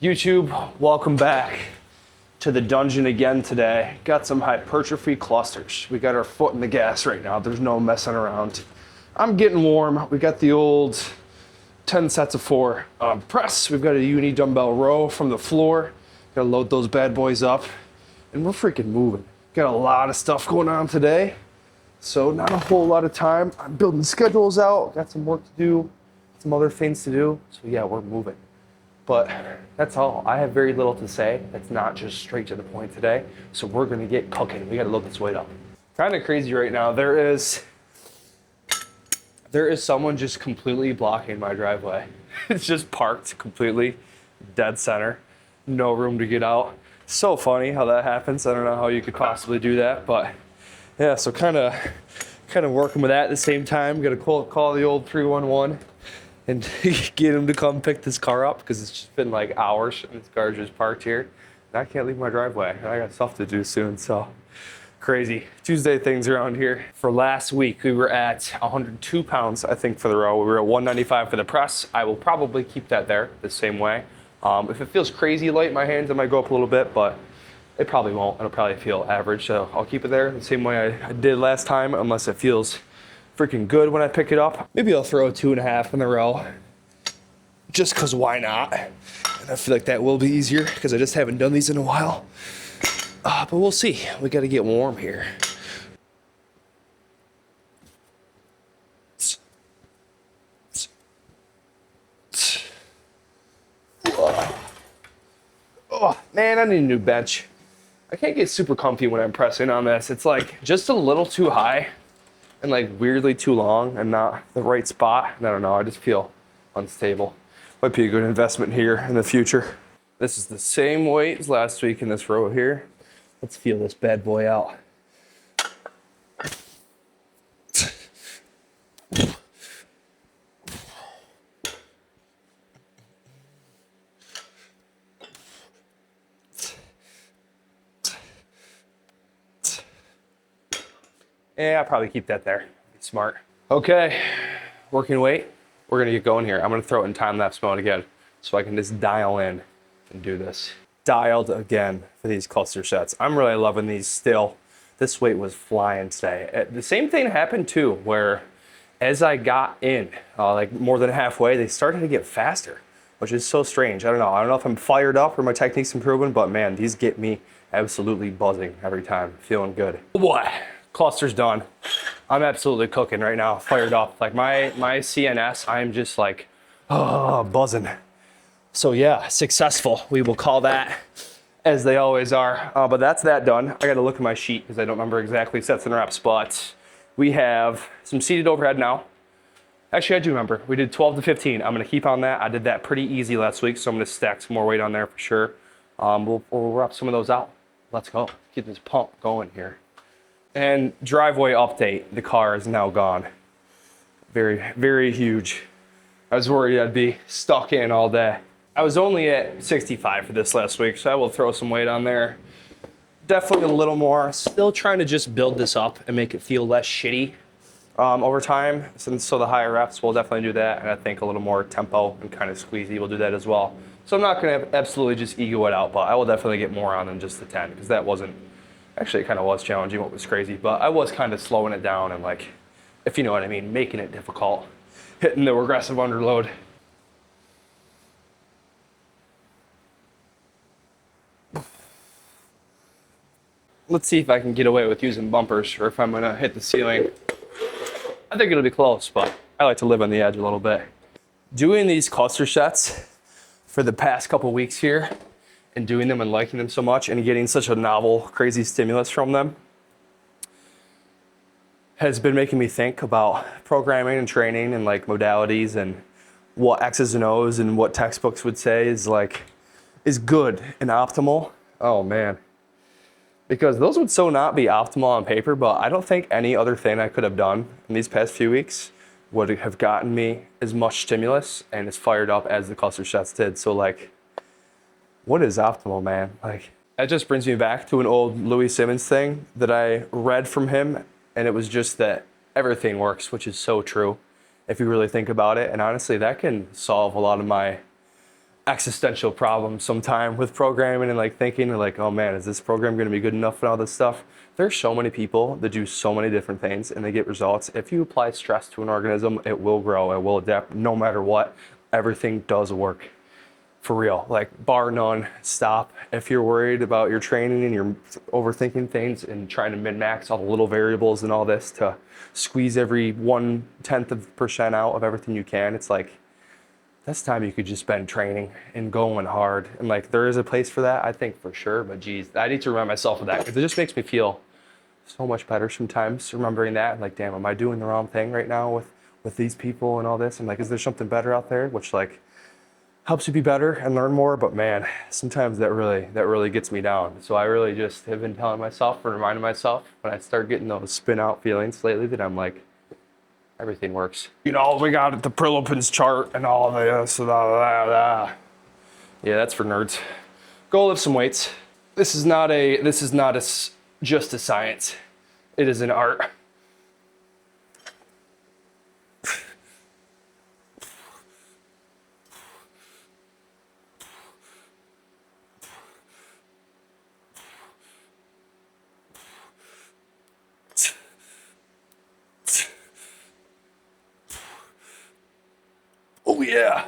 YouTube, welcome back to the dungeon again today. Got some hypertrophy clusters. We got our foot in the gas right now. There's no messing around. I'm getting warm. We got the old 10 sets of 4 press. We've got a uni dumbbell row from the floor. Gotta load those bad boys up. And we're freaking moving. Got a lot of stuff going on today. So not a whole lot of time. I'm building schedules out. Got some work to do, some other things to do. So yeah, we're moving. But that's all. I have very little to say. That's not just straight to the point today. So we're gonna get cooking. We gotta load this weight up. Kind of crazy right now. There is someone just completely blocking my driveway. It's just parked completely dead center. No room to get out. So funny how that happens. I don't know how you could possibly do that, but yeah, so kind of working with that at the same time. Got to call the old 311 and get him to come pick this car up because it's just been like hours and this car's just parked here. And I can't leave my driveway. I got stuff to do soon, so crazy. Tuesday things around here. For last week, we were at 102 pounds, I think, for the row. We were at 195 for the press. I will probably keep that there the same way. If it feels crazy light in my hands, I might go up a little bit, but it probably won't. It'll probably feel average, so I'll keep it there the same way I did last time, unless it feels freaking good when I pick it up. Maybe I'll throw a 2.5 in the row, just because why not? And I feel like that will be easier, because I just haven't done these in a while. But we'll see. We got to get warm here. Oh, man, I need a new bench. I can't get super comfy when I'm pressing on this. It's like just a little too high and like weirdly too long and not the right spot. And I don't know, I just feel unstable. Might be a good investment here in the future. This is the same weight as last week in this row here. Let's feel this bad boy out. Yeah, I'll probably keep that there. Smart. Okay, working weight. We're gonna get going here. I'm gonna throw it in time-lapse mode again so I can just dial in and do this. Dialed again for these cluster sets. I'm really loving these still. This weight was flying today. The same thing happened too, where as I got in, like more than halfway, they started to get faster, which is so strange. I don't know if I'm fired up or my technique's improving, but man, these get me absolutely buzzing every time. Feeling good. Boy. Cluster's done. I'm absolutely cooking right now, fired up. Like my CNS, I'm just like, buzzing. So yeah, successful. We will call that, as they always are. But that's that done. I gotta look at my sheet because I don't remember exactly sets and reps, but we have some seated overhead now. Actually, I do remember. We did 12 to 15. I'm gonna keep on that. I did that pretty easy last week, so I'm gonna stack some more weight on there for sure. We'll rep some of those out. Let's go. Get this pump going here. And driveway update, the car is now gone. Very, very huge. I was worried I'd be stuck in all day. I was only at 65 for this last week, so I will throw some weight on there. Definitely a little more. Still trying to just build this up and make it feel less shitty over time. So the higher reps will definitely do that, and I think a little more tempo and kind of squeezy will do that as well. So I'm not gonna absolutely just ego it out, but I will definitely get more on than just the 10, because that wasn't, actually, it kind of was challenging, what was crazy, but I was kind of slowing it down and, like, if you know what I mean, making it difficult, hitting the regressive underload. Let's see if I can get away with using bumpers or if I'm gonna hit the ceiling. I think it'll be close, but I like to live on the edge a little bit. Doing these cluster sets for the past couple weeks here, and doing them and liking them so much and getting such a novel, crazy stimulus from them has been making me think about programming and training and like modalities and what X's and O's and what textbooks would say is good and optimal. Oh man. Because those would so not be optimal on paper, but I don't think any other thing I could have done in these past few weeks would have gotten me as much stimulus and as fired up as the cluster sets did. So like, what is optimal, man? Like, that just brings me back to an old Louis Simmons thing that I read from him, and it was just that everything works, which is so true if you really think about it. And honestly, that can solve a lot of my existential problem sometime with programming and like thinking like, oh man, is this program going to be good enough and all this stuff? There's so many people that do so many different things and they get results. If you apply stress to an organism, it will grow, it will adapt no matter what. Everything does work. For real, like bar none, stop. If you're worried about your training and you're overthinking things and trying to min-max all the little variables and all this to squeeze every 0.1% out of everything you can, it's like, that's time you could just spend training and going hard. And like, there is a place for that, I think for sure, but geez, I need to remind myself of that because it just makes me feel so much better sometimes remembering that. Like, damn, am I doing the wrong thing right now with these people and all this? And like, is there something better out there? Which like, helps you be better and learn more, but man, sometimes that really gets me down. So I really just have been telling myself and reminding myself when I start getting those spin out feelings lately that I'm like, everything works. You know, we got the Prilipin's chart and all this, yeah, that's for nerds. Go lift some weights. This is not just a science. It is an art. Oh yeah.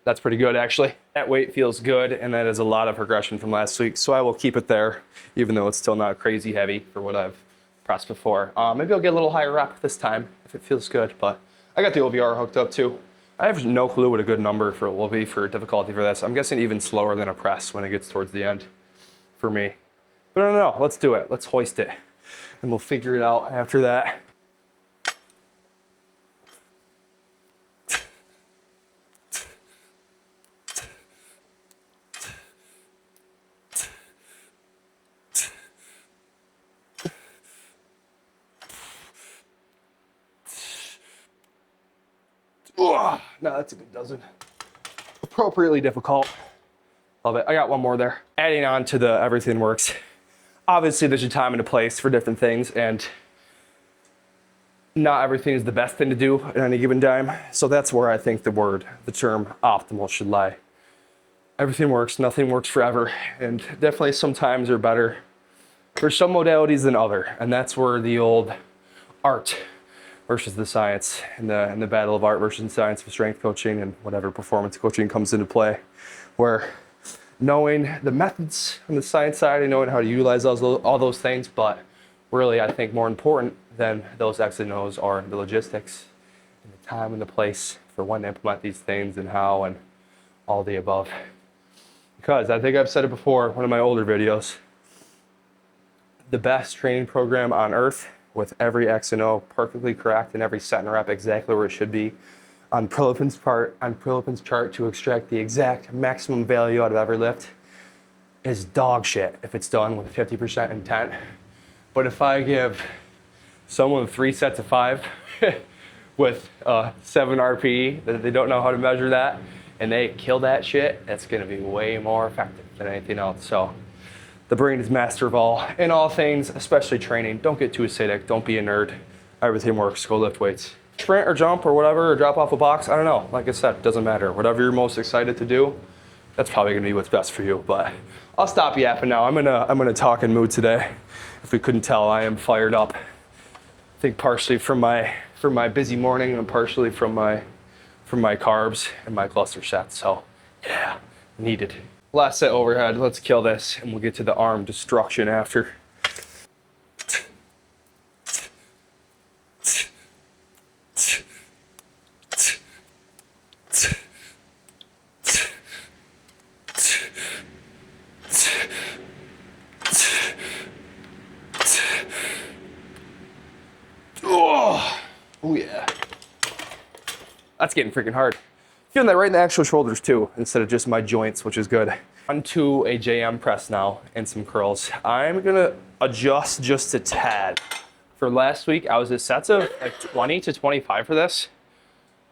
That's pretty good actually. That weight feels good and that is a lot of progression from last week. So I will keep it there, even though it's still not crazy heavy for what I've pressed before. Maybe I'll get a little higher rep this time if it feels good, but I got the OVR hooked up too. I have no clue what a good number for will be for difficulty for this. I'm guessing even slower than a press when it gets towards the end for me. But I don't know, let's do it. Let's hoist it and we'll figure it out after that. No, that's a good dozen. Appropriately difficult. Love it. I got one more there. Adding on to the everything works. Obviously, there's a time and a place for different things, and not everything is the best thing to do at any given time. So that's where I think the term optimal should lie. Everything works, nothing works forever, and definitely sometimes are better for some modalities than other, and that's where the old art versus the science and the battle of art versus science for strength coaching and whatever performance coaching comes into play, where knowing the methods on the science side and knowing how to utilize all those things, but really I think more important than those X and O's are the logistics and the time and the place for when to implement these things and how and all the above. Because I think I've said it before, one of my older videos, the best training program on earth with every X and O perfectly correct and every set and rep exactly where it should be on Prilipin's chart to extract the exact maximum value out of every lift is dog shit if it's done with 50% intent. But if I give someone 3 sets of 5 with 7 RPE that they don't know how to measure that and they kill that shit, that's gonna be way more effective than anything else. So the brain is master of all in all things, especially training. Don't get too acidic, don't be a nerd. Everything works, go lift weights. Sprint or jump or whatever, or drop off a box, I don't know. Like I said, it doesn't matter. Whatever you're most excited to do, that's probably gonna be what's best for you. But I'll stop yapping now. I'm in a talking mood today. If we couldn't tell, I am fired up. I think partially from my busy morning and partially from my carbs and my cluster sets. So yeah, needed. Last set overhead, let's kill this and we'll get to the arm destruction after. Oh yeah. That's getting freaking hard. Feeling that right in the actual shoulders too, instead of just my joints, which is good. Onto a JM press now and some curls. I'm gonna adjust just a tad. For last week, I was at sets of like 20 to 25 for this.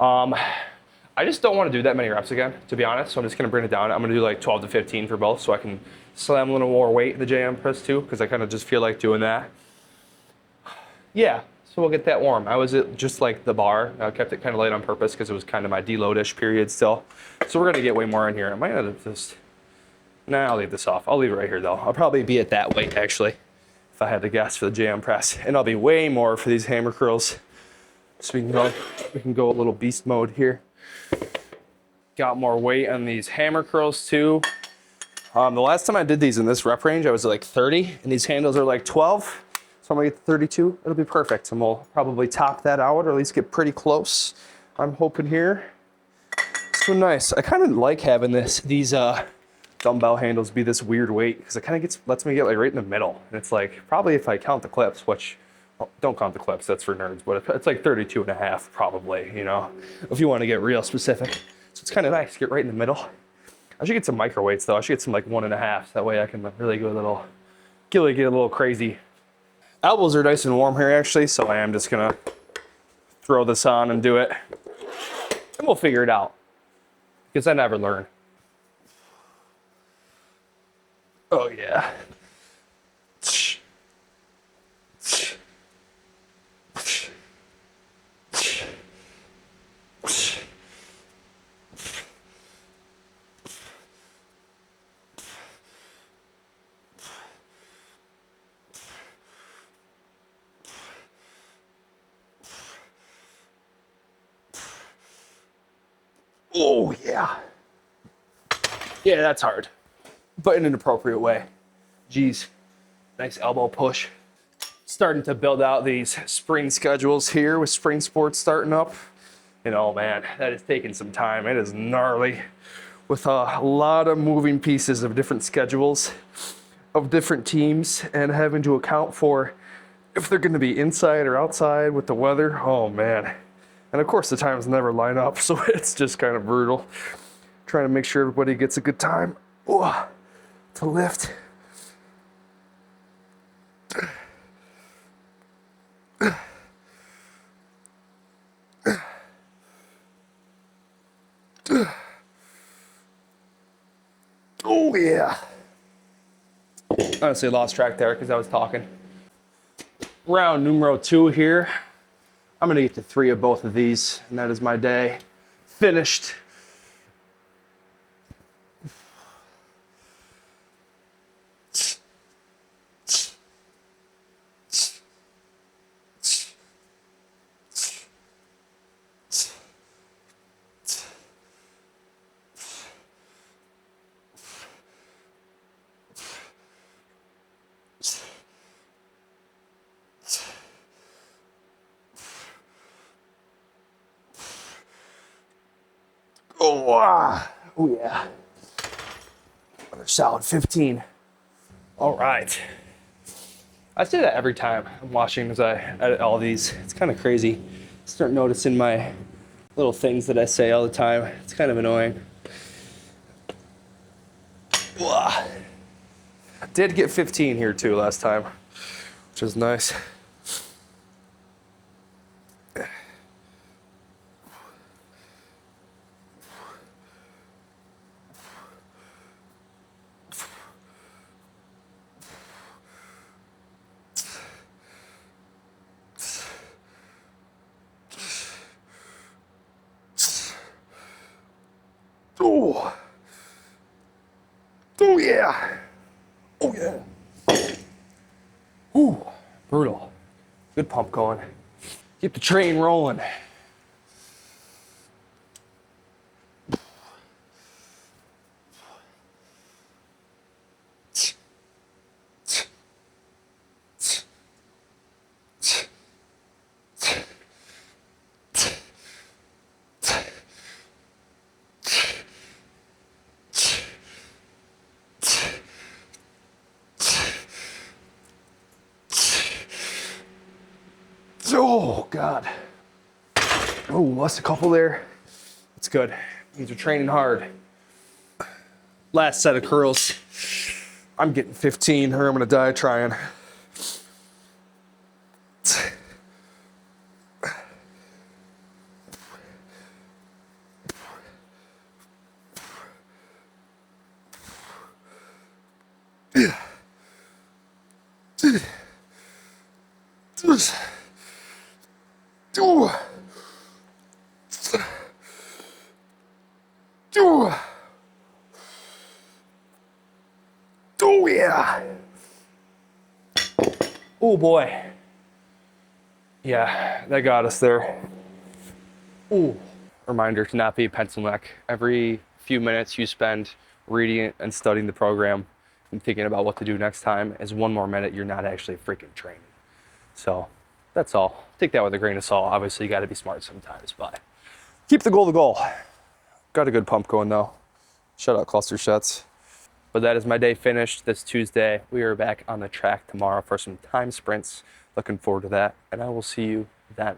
I just don't want to do that many reps again, to be honest. So I'm just gonna bring it down. I'm gonna do like 12 to 15 for both, so I can slam a little more weight in the JM press too, because I kind of just feel like doing that. Yeah, So we'll get that warm. I was at just like the bar. I kept it kind of light on purpose because it was kind of my deload-ish period still. So we're gonna get way more in here. I might have just, nah, I'll leave this off. I'll leave it right here though. I'll probably be at that weight actually, if I had to guess for the jam press. And I'll be way more for these hammer curls. So we can go a little beast mode here. Got more weight on these hammer curls too. The last time I did these in this rep range, I was at like 30, and these handles are like 12. So I'm gonna get to 32. It'll be perfect, and we'll probably top that out, or at least get pretty close. I'm hoping here. So nice. I kind of like having these dumbbell handles be this weird weight because it kind of lets me get like right in the middle. And it's like probably if I count the clips, which well, don't count the clips, that's for nerds, but it's like 32 and a half probably, you know, if you want to get real specific. So it's kind of nice, get right in the middle. I should get some micro weights though. I should get some like 1.5. That way I can really get a little crazy. Elbows are nice and warm here actually, so I am just gonna throw this on and do it. And we'll figure it out, because I never learn. Oh yeah. Oh yeah. Yeah, that's hard, but in an appropriate way. Geez, nice elbow push. Starting to build out these spring schedules here with spring sports starting up. And oh man, that is taking some time. It is gnarly with a lot of moving pieces of different schedules of different teams and having to account for if they're gonna be inside or outside with the weather. Oh man. And of course the times never line up, so it's just kind of brutal. Trying to make sure everybody gets a good time to lift. Oh yeah. Honestly lost track there because I was talking. Round numero 2 here. I'm gonna get to 3 of both of these, and that is my day finished. Oh yeah. Another solid 15. All right. I say that every time I'm watching as I edit all these. It's kind of crazy. Start noticing my little things that I say all the time. It's kind of annoying. I did get 15 here too last time, which is nice. Oh. Oh yeah. Oh yeah. Ooh, brutal. Good pump going. Keep the train rolling. Oh God. Oh, lost a couple there. It's good. These are training hard. Last set of curls. I'm getting 15 or I'm gonna die trying. Ooh. Ooh. Oh yeah. Oh boy. Yeah, that got us there. Ooh. Reminder to not be a pencil neck. Every few minutes you spend reading it and studying the program and thinking about what to do next time is one more minute you're not actually freaking training. So that's all. Take that with a grain of salt. Obviously you gotta be smart sometimes, but keep the goal the goal. Got a good pump going though. Shout out cluster sets. But that is my day finished this Tuesday. We are back on the track tomorrow for some time sprints. Looking forward to that, and I will see you then.